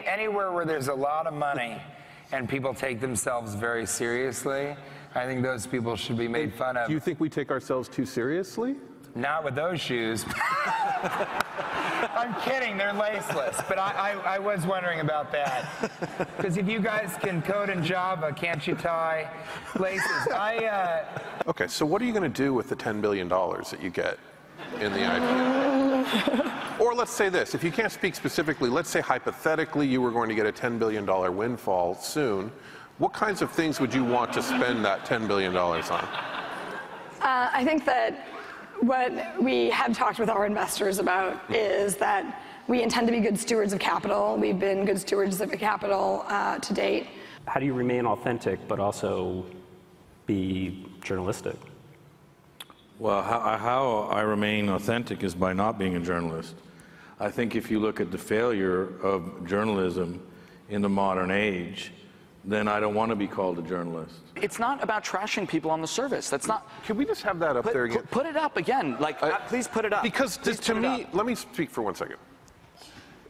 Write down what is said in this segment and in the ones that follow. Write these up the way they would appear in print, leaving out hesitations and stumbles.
Anywhere where there's a lot of money and people take themselves very seriously, I think those people should be made fun of. Do you think we take ourselves too seriously? Not with those shoes. I'm kidding, they're laceless, but I was wondering about that. Because if you guys can code in Java, can't you tie laces? Okay, so what are you going to do with the $10 billion that you get in the IPO? Or let's say this, if you can't speak specifically, let's say hypothetically you were going to get a $10 billion windfall soon. What kinds of things would you want to spend that $10 billion on? I think that what we have talked with our investors about is that we intend to be good stewards of capital. We've been good stewards of capital to date. How do you remain authentic but also be journalistic? Well, how I remain authentic is by not being a journalist. I think if you look at the failure of journalism in the modern age, then I don't want to be called a journalist. It's not about trashing people on the service. That's not. Can we just have that up there again? Put it up again. Please put it up. Because to me, let me speak for 1 second.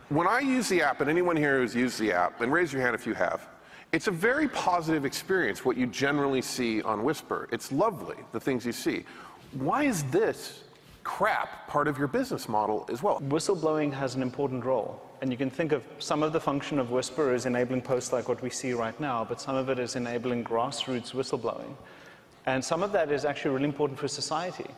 When I use the app, and anyone here who's used the app, and raise your hand if you have, it's a very positive experience, what you generally see on Whisper. It's lovely, the things you see. Why is this crap part of your business model as well? Whistleblowing has an important role. And you can think of some of the function of Whisper as enabling posts like what we see right now, but some of it is enabling grassroots whistleblowing. And some of that is actually really important for society.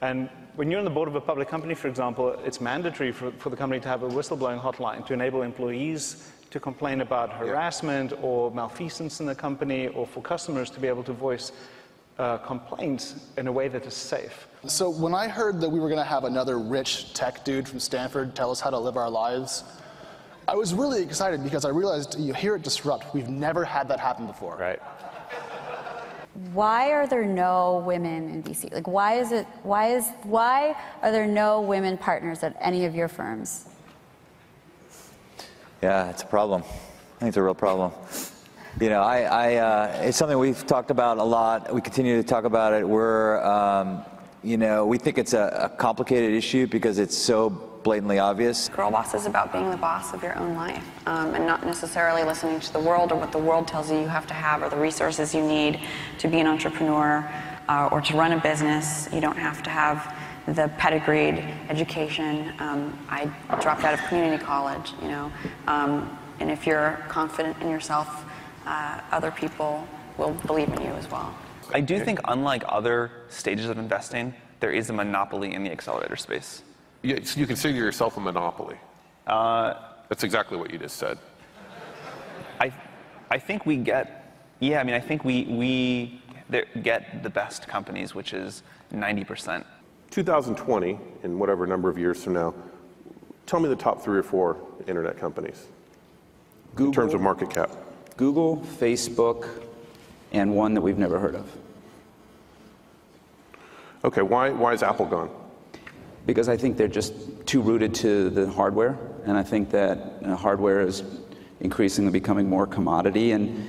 And when you're on the board of a public company, for example, it's mandatory for the company to have a whistleblowing hotline to enable employees to complain about harassment or malfeasance in the company, or for customers to be able to voice complaints in a way that is safe. So when I heard that we were going to have another rich tech dude from Stanford tell us how to live our lives, I was really excited because I realized here at Disrupt, we've never had that happen before. Right. Why are there no women in VC? Like, why are there no women partners at any of your firms? Yeah, it's a problem. I think it's a real problem. You know, it's something we've talked about a lot. We continue to talk about it. You know, we think it's a complicated issue because it's so blatantly obvious. Girl Boss is about being the boss of your own life and not necessarily listening to the world or what the world tells you have to have or the resources you need to be an entrepreneur or to run a business. You don't have to have the pedigreed education. I dropped out of community college, you know, and if you're confident in yourself, other people will believe in you as well. I do think, unlike other stages of investing, there is a monopoly in the accelerator space. Yeah, so you consider yourself a monopoly. That's exactly what you just said. I think we get, yeah, I mean, I think we get the best companies, which is 90%. 2020, in whatever number of years from now, tell me the top 3 or 4 internet companies in terms of market cap. Google, Facebook, and one that we've never heard of. Okay, why is Apple gone? Because I think they're just too rooted to the hardware, and I think that hardware is increasingly becoming more commodity, and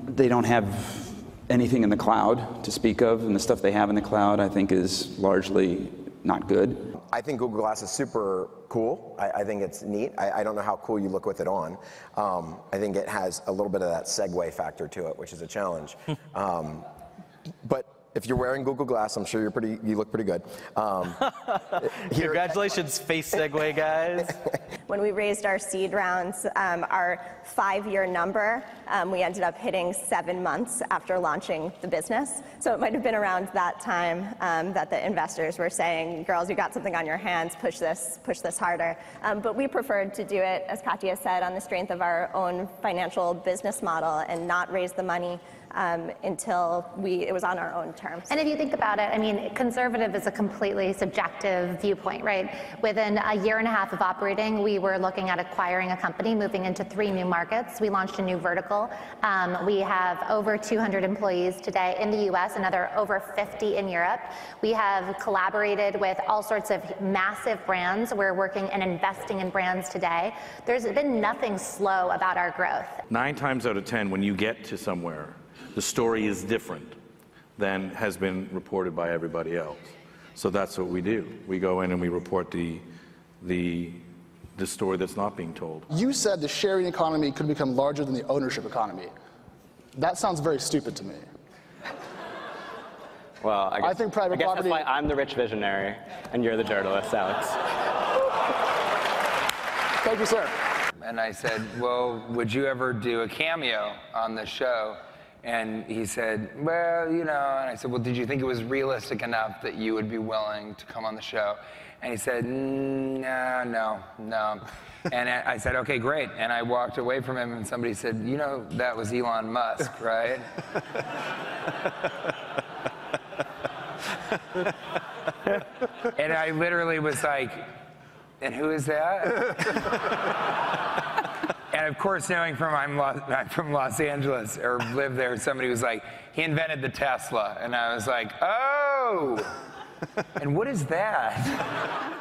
they don't have anything in the cloud to speak of, and the stuff they have in the cloud I think is largely not good. I think Google Glass is super cool. I think it's neat. I don't know how cool you look with it on. I think it has a little bit of that Segway factor to it, which is a challenge. But if you're wearing Google Glass, I'm sure you look pretty good. Congratulations, Face Segway guys. When we raised our seed rounds, our 5-year number, we ended up hitting 7 months after launching the business. So it might have been around that time that the investors were saying, girls, you got something on your hands, push this harder. But we preferred to do it, as Katya said, on the strength of our own financial business model and not raise the money until it was on our own terms. And if you think about it, I mean, conservative is a completely subjective viewpoint, right? Within a year and a half of operating, we were looking at acquiring a company, moving into 3 new markets. We launched a new vertical. We have over 200 employees today in the US, another over 50 in Europe. We have collaborated with all sorts of massive brands. We're working and investing in brands today. There's been nothing slow about our growth. 9 times out of 10, when you get to somewhere, the story is different than has been reported by everybody else. So that's what we do. We go in and we report the story that's not being told. You said the sharing economy could become larger than the ownership economy. That sounds very stupid to me. Well, I think private property. That's why I'm the rich visionary and you're the journalist, Alex. Thank you, sir. And I said, well, would you ever do a cameo on the show? And he said, well, you know, and I said, well, did you think it was realistic enough that you would be willing to come on the show? And he said, no. And I said, okay, great. And I walked away from him and somebody said, you know, that was Elon Musk, right? And I literally was like, and who is that? And of course, knowing I'm from Los Angeles, or live there, somebody was like, he invented the Tesla. And I was like, oh, and what is that?